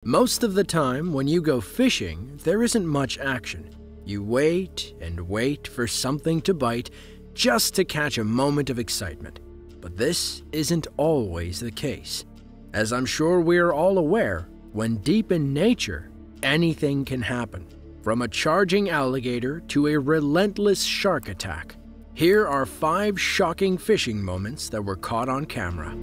Most of the time, when you go fishing, there isn't much action. You wait and wait for something to bite just to catch a moment of excitement. But this isn't always the case. As I'm sure we're all aware, when deep in nature, anything can happen. From a charging alligator to a relentless shark attack. Here are 5 shocking fishing moments that were caught on camera.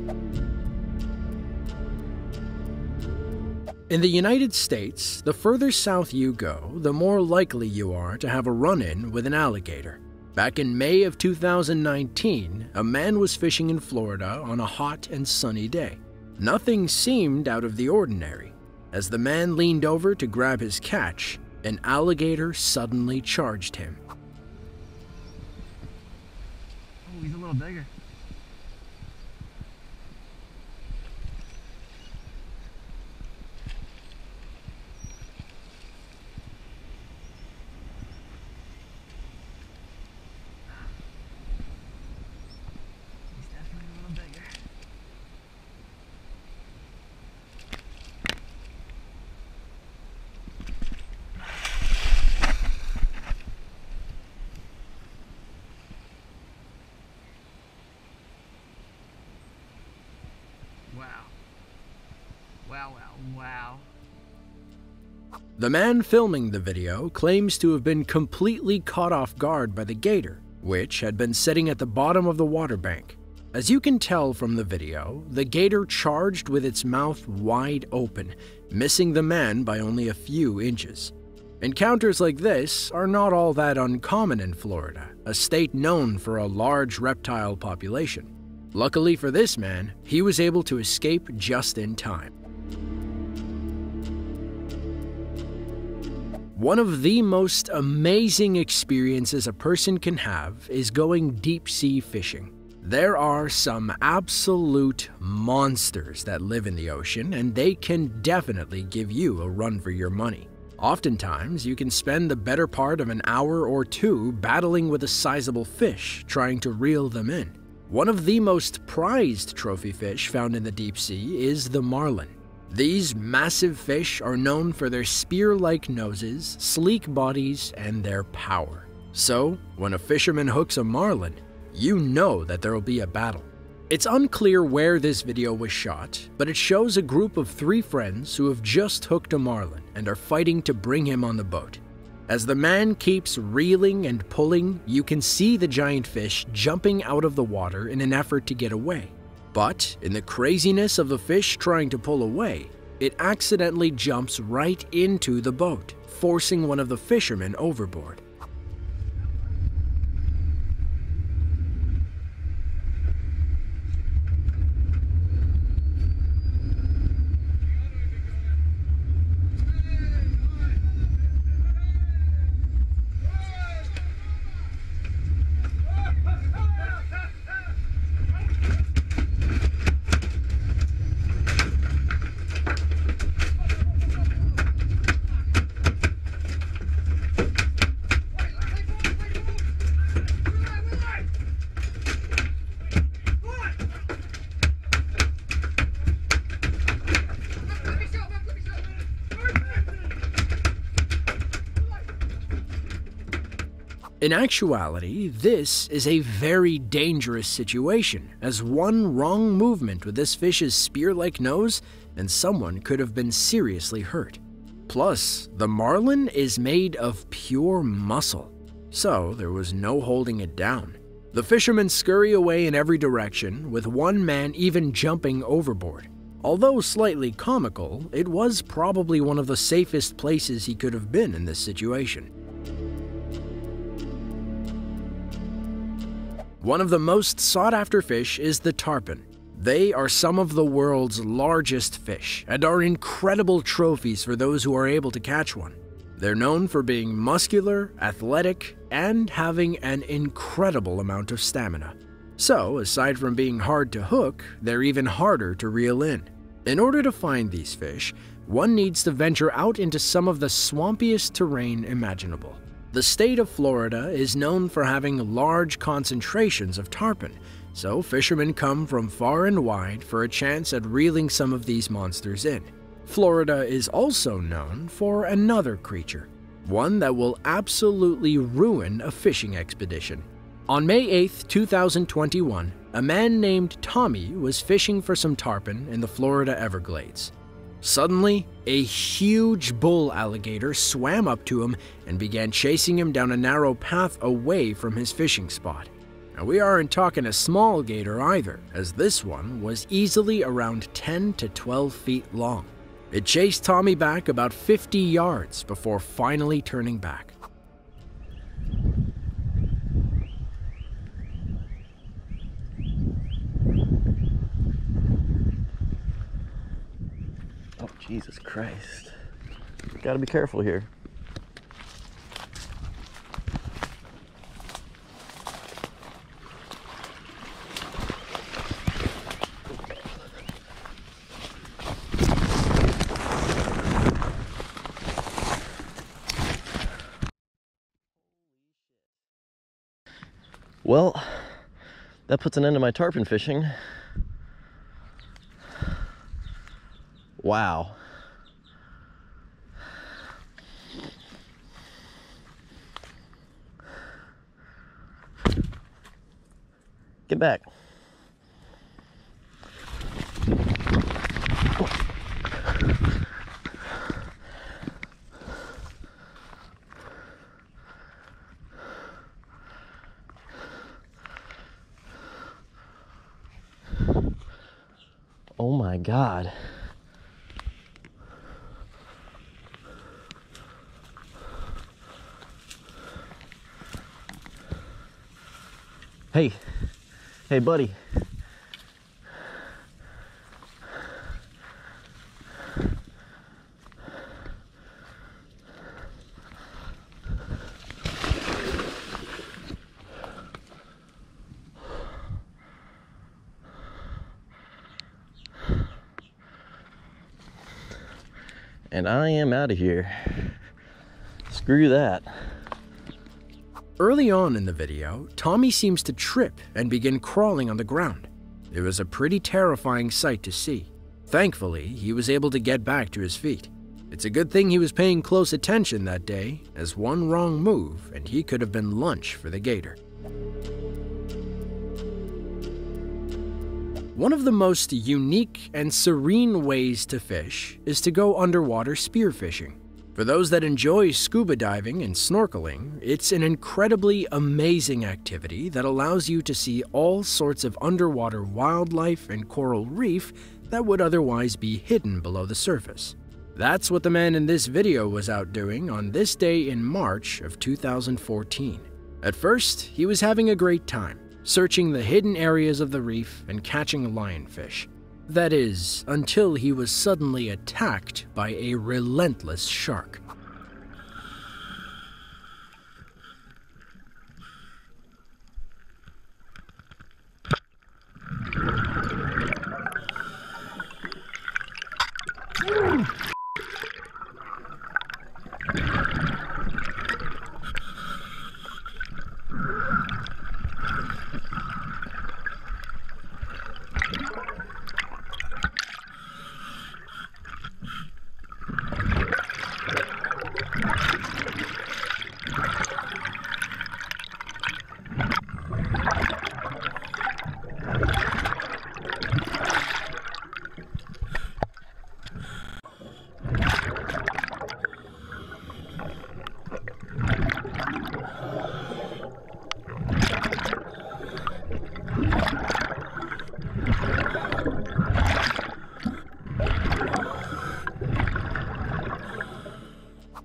In the United States, the further south you go, the more likely you are to have a run-in with an alligator. Back in May of 2019, a man was fishing in Florida on a hot and sunny day. Nothing seemed out of the ordinary. As the man leaned over to grab his catch, an alligator suddenly charged him. Oh, he's a little bigger. Wow. The man filming the video claims to have been completely caught off guard by the gator, which had been sitting at the bottom of the water bank. As you can tell from the video, the gator charged with its mouth wide open, missing the man by only a few inches. Encounters like this are not all that uncommon in Florida, a state known for a large reptile population. Luckily for this man, he was able to escape just in time. One of the most amazing experiences a person can have is going deep-sea fishing. There are some absolute monsters that live in the ocean, and they can definitely give you a run for your money. Oftentimes, you can spend the better part of an hour or two battling with a sizable fish, trying to reel them in. One of the most prized trophy fish found in the deep sea is the marlin. These massive fish are known for their spear-like noses, sleek bodies, and their power. So, when a fisherman hooks a marlin, you know that there will be a battle. It's unclear where this video was shot, but it shows a group of 3 friends who have just hooked a marlin and are fighting to bring him on the boat. As the man keeps reeling and pulling, you can see the giant fish jumping out of the water in an effort to get away. But, in the craziness of the fish trying to pull away, it accidentally jumps right into the boat, forcing one of the fishermen overboard. In actuality, this is a very dangerous situation, as one wrong movement with this fish's spear-like nose and someone could have been seriously hurt. Plus, the marlin is made of pure muscle, so there was no holding it down. The fishermen scurry away in every direction, with one man even jumping overboard. Although slightly comical, it was probably one of the safest places he could have been in this situation. One of the most sought-after fish is the tarpon. They are some of the world's largest fish and are incredible trophies for those who are able to catch one. They're known for being muscular, athletic, and having an incredible amount of stamina. So, aside from being hard to hook, they're even harder to reel in. In order to find these fish, one needs to venture out into some of the swampiest terrain imaginable. The state of Florida is known for having large concentrations of tarpon, so fishermen come from far and wide for a chance at reeling some of these monsters in. Florida is also known for another creature, one that will absolutely ruin a fishing expedition. On May 8, 2021, a man named Tommy was fishing for some tarpon in the Florida Everglades. Suddenly, a huge bull alligator swam up to him and began chasing him down a narrow path away from his fishing spot. Now, we aren't talking a small gator either, as this one was easily around 10 to 12 feet long. It chased Tommy back about 50 yards before finally turning back. Oh, Jesus Christ. Gotta be careful here. Well, that puts an end to my tarpon fishing. Wow. Get back. Oh my God. Hey, hey buddy. And I am out of here. Screw that. Early on in the video, Tommy seems to trip and begin crawling on the ground. It was a pretty terrifying sight to see. Thankfully, he was able to get back to his feet. It's a good thing he was paying close attention that day, as one wrong move and he could have been lunch for the gator. One of the most unique and serene ways to fish is to go underwater spearfishing. For those that enjoy scuba diving and snorkeling, it's an incredibly amazing activity that allows you to see all sorts of underwater wildlife and coral reef that would otherwise be hidden below the surface. That's what the man in this video was out doing on this day in March of 2014. At first, he was having a great time, searching the hidden areas of the reef and catching lionfish. That is, until he was suddenly attacked by a relentless shark.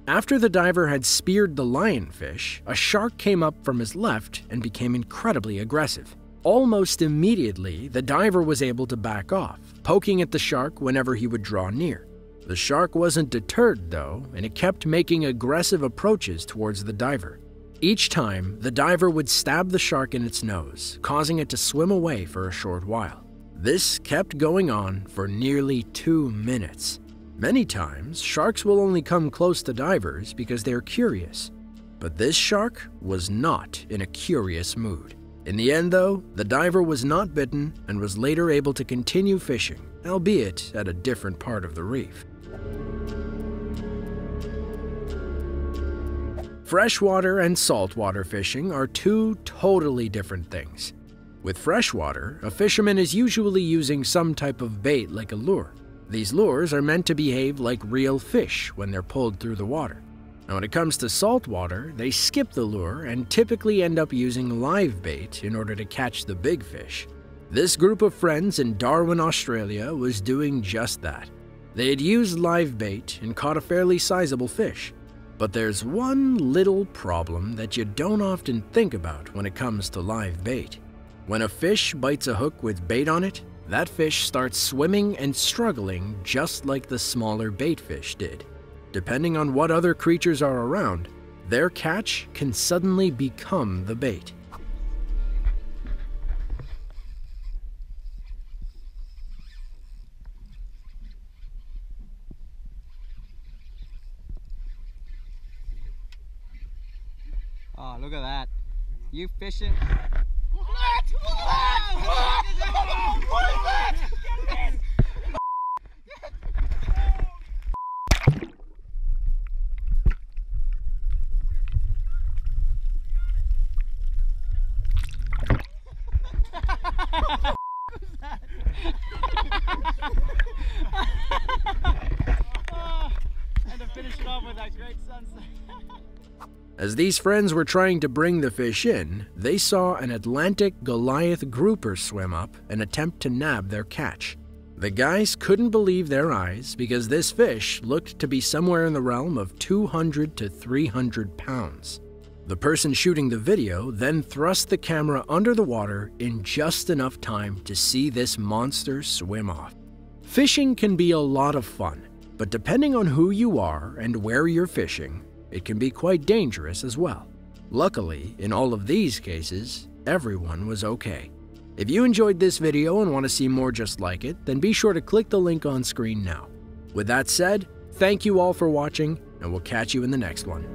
After the diver had speared the lionfish, a shark came up from his left and became incredibly aggressive. Almost immediately, the diver was able to back off, poking at the shark whenever he would draw near. The shark wasn't deterred, though, and it kept making aggressive approaches towards the diver. Each time, the diver would stab the shark in its nose, causing it to swim away for a short while. This kept going on for nearly 2 minutes. Many times, sharks will only come close to divers because they're curious. But this shark was not in a curious mood. In the end, though, the diver was not bitten and was later able to continue fishing, albeit at a different part of the reef. Freshwater and saltwater fishing are two totally different things. With freshwater, a fisherman is usually using some type of bait like a lure. These lures are meant to behave like real fish when they're pulled through the water. Now when it comes to saltwater, they skip the lure and typically end up using live bait in order to catch the big fish. This group of friends in Darwin, Australia was doing just that. They had used live bait and caught a fairly sizable fish. But there's one little problem that you don't often think about when it comes to live bait. When a fish bites a hook with bait on it, that fish starts swimming and struggling just like the smaller bait fish did. Depending on what other creatures are around, their catch can suddenly become the bait. Oh, look at that. You fishing? And to finish it off with that great sunset. As these friends were trying to bring the fish in, they saw an Atlantic Goliath grouper swim up and attempt to nab their catch. The guys couldn't believe their eyes because this fish looked to be somewhere in the realm of 200 to 300 pounds. The person shooting the video then thrust the camera under the water in just enough time to see this monster swim off. Fishing can be a lot of fun, but depending on who you are and where you're fishing, it can be quite dangerous as well. Luckily, in all of these cases, everyone was okay. If you enjoyed this video and want to see more just like it, then be sure to click the link on screen now. With that said, thank you all for watching, and we'll catch you in the next one.